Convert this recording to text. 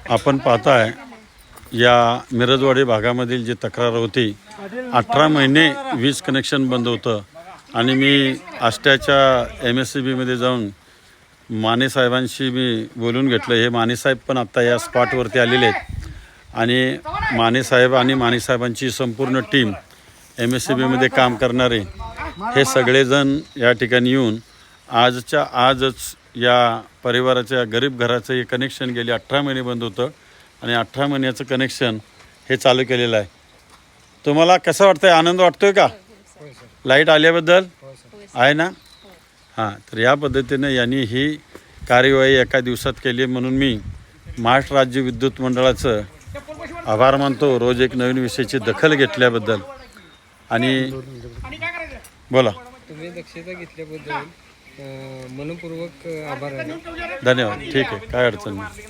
आपण पाहताय या मिरजवाडी भागामधील जी तक्रार होती, 18 महिने वीज कनेक्शन बंद होतं आणि मी आष्ट्याच्या MSCBमध्ये जाऊन माने साहेबांशी मी बोलून घेतलं. हे माने साहेब पण आत्ता या स्पॉटवरती आलेले आहेत आणि माने साहेब आणि माने साहेबांची संपूर्ण टीम MSCBमध्ये काम करणारे हे सगळेजण या ठिकाणी येऊन आजच्या आजच या परिवाराच्या गरीब घराचं हे कनेक्शन गेले 18 महिने बंद होतं आणि 18 महिन्याचं कनेक्शन हे चालू केलेलं आहे. तुम्हाला कसं वाटतंय? आनंद वाटतोय का लाईट आल्याबद्दल? आहे ना? हां, तर या पद्धतीनं यांनी ही कार्यवाही एका दिवसात केली म्हणून मी महाराष्ट्र राज्य विद्युत मंडळाचं आभार मानतो. रोज एक नवीन विषयाची दखल घेतल्याबद्दल. आणि बोला. तुम्ही दक्षता घेतल्याबद्दल मनपूर्वक आभार आहे. धन्यवाद. ठीक आहे, काय अडचण नाही.